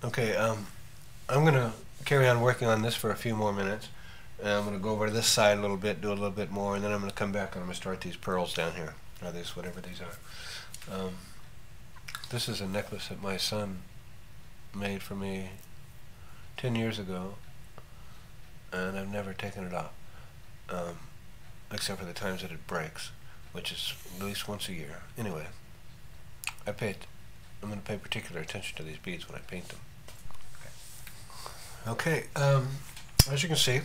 Okay, I'm going to carry on working on this for a few more minutes. And I'm going to go over to this side a little bit, do a little bit more, and then I'm going to come back and I'm going to start these pearls down here. Or these, whatever these are. This is a necklace that my son made for me 10 years ago, and I've never taken it off, except for the times that it breaks, which is at least once a year. Anyway, I'm going to pay particular attention to these beads when I paint them. Okay, as you can see,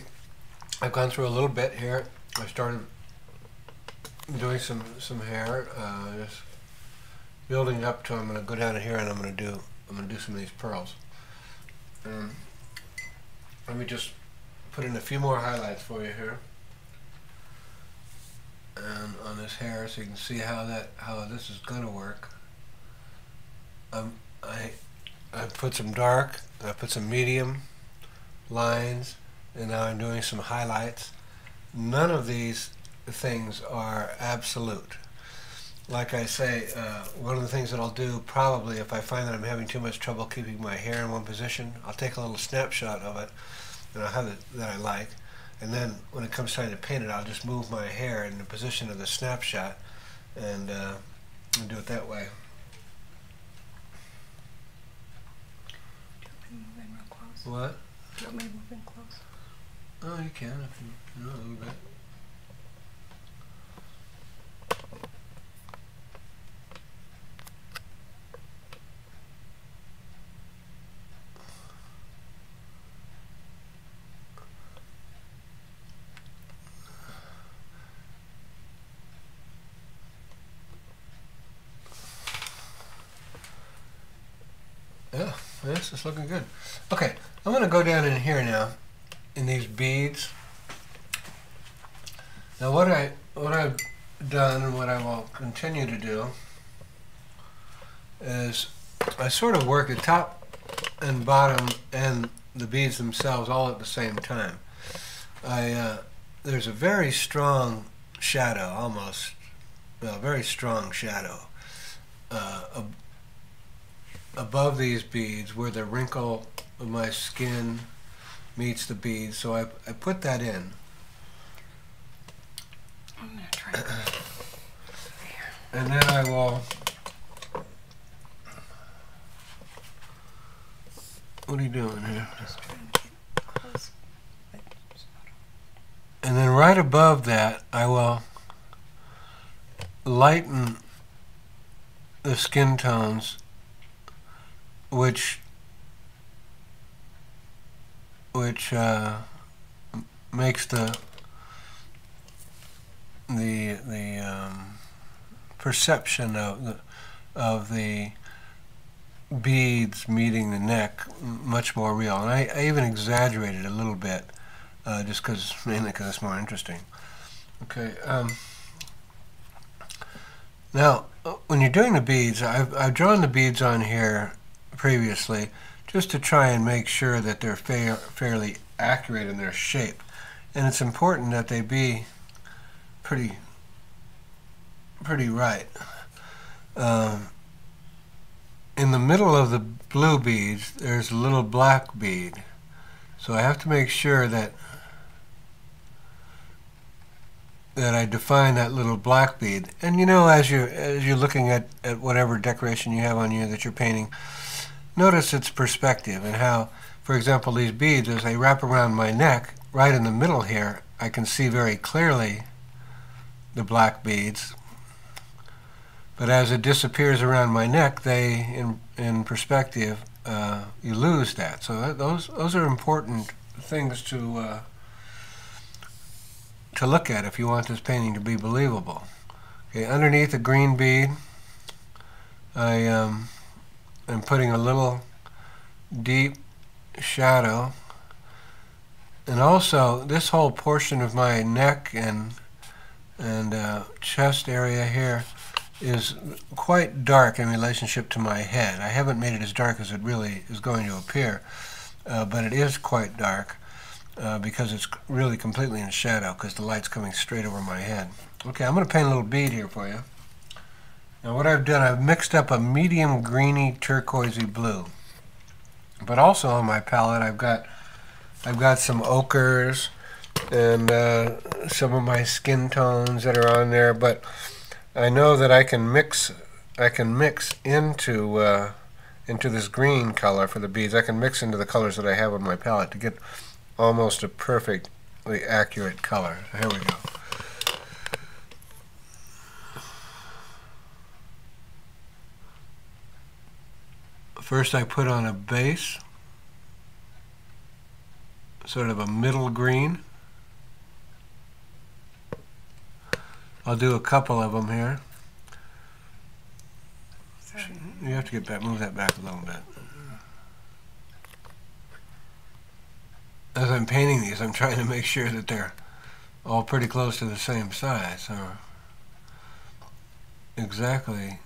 I've gone through a little bit here. I started doing some hair, just building up to. I'm going to go down here and I'm going to do some of these pearls. Let me just put in a few more highlights for you here, and on this hair, so you can see how this is going to work. I put some dark, I put some medium lines, and now I'm doing some highlights. None of these things are absolute. Like I say, one of the things that I'll do probably if I find that I'm having too much trouble keeping my hair in one position, I'll take a little snapshot of it, and I'll have it that I like, and then when it comes time to paint it, I'll just move my hair in the position of the snapshot and do it that way. Do you want me to move in real close? What? Do you want me to move in close? Oh, you can if you know a little bit. Yeah, this is looking good. Okay, I'm going to go down in here now, in these beads. Now what I've done and what I will continue to do is I sort of work the top and bottom and the beads themselves all at the same time. There's a very strong shadow, almost, well, very strong shadow above these beads where the wrinkle of my skin meets the beads, so I put that in. I'm going to try it over here. And then I will, what are you doing here? Just trying to get close. But it's not on. And then right above that I will lighten the skin tones which makes the perception of the beads meeting the neck much more real. And I even exaggerated a little bit, just mainly because it's more interesting. Okay. Now, when you're doing the beads, I've drawn the beads on here previously just to try and make sure that they're fairly accurate in their shape. And it's important that they be pretty right. In the middle of the blue beads, there's a little black bead. So I have to make sure that I define that little black bead. And you know, as you're looking at whatever decoration you have on you that you're painting, notice its perspective and how, for example, these beads, as they wrap around my neck, right in the middle here, I can see very clearly the black beads. But as it disappears around my neck, they, in perspective, you lose that. So those are important things to look at if you want this painting to be believable. Okay, underneath the green bead, I am putting a little deep shadow, and also this whole portion of my neck and chest area here is quite dark in relationship to my head. I haven't made it as dark as it really is going to appear, but it is quite dark because it's really completely in shadow because the light's coming straight over my head. Okay, I'm going to paint a little bead here for you. Now what I've done, I've mixed up a medium greeny turquoisey blue. But also on my palette, I've got some ochres and some of my skin tones that are on there. But I know that I can mix into this green color for the beads. I can mix into the colors that I have on my palette to get almost a perfectly accurate color. Here we go. First I put on a base, sort of a middle green. I'll do a couple of them here. You have to move that back a little bit. As I'm painting these, I'm trying to make sure that they're all pretty close to the same size, or exactly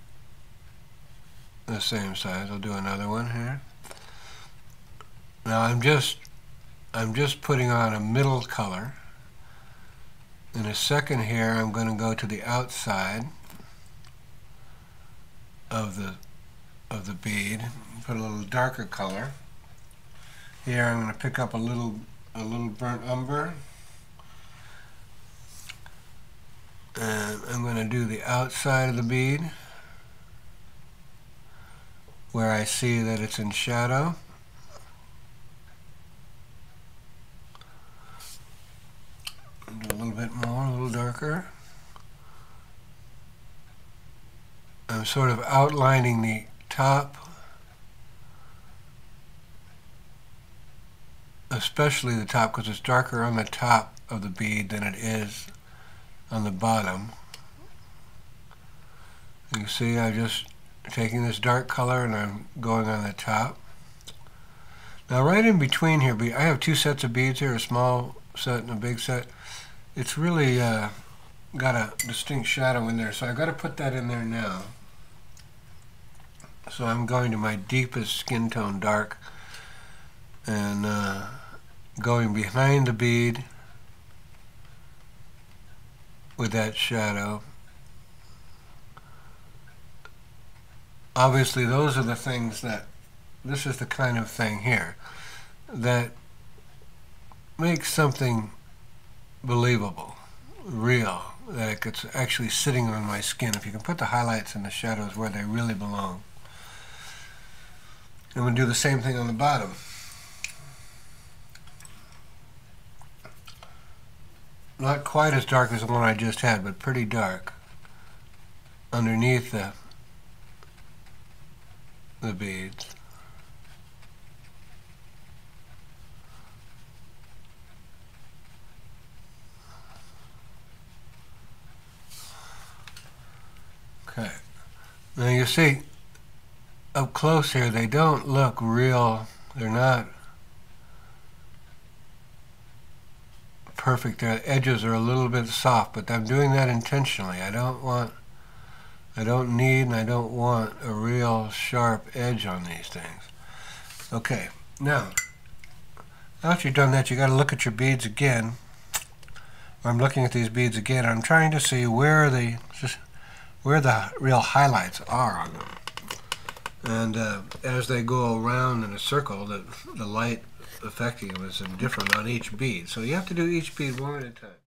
the same size. I'll do another one here. Now I'm just putting on a middle color. In a second here, I'm going to go to the outside of the bead, put a little darker color. Here I'm going to pick up a little burnt umber, and I'm going to do the outside of the bead where I see that it's in shadow. Do a little bit more, a little darker. I'm sort of outlining the top, especially the top, because it's darker on the top of the bead than it is on the bottom. You see, I'm just taking this dark color and I'm going on the top. Now right in between here, I have two sets of beads here, a small set and a big set. It's really got a distinct shadow in there, so I've got to put that in there now. So I'm going to my deepest skin tone dark and going behind the bead with that shadow. Obviously those are the things this is the kind of thing here that makes something believable, real, that it's actually sitting on my skin. If you can put the highlights and the shadows where they really belong. I'm going to do the same thing on the bottom. Not quite as dark as the one I just had, but pretty dark underneath the beads. Okay. Now you see, up close here, they don't look real. They're not perfect. Their edges are a little bit soft, but I'm doing that intentionally. I don't need and I don't want a real sharp edge on these things. Okay, now after you've done that, you got to look at your beads again. I'm looking at these beads again. I'm trying to see where the real highlights are on them. And as they go around in a circle, the light affecting them is different on each bead. So you have to do each bead one at a time.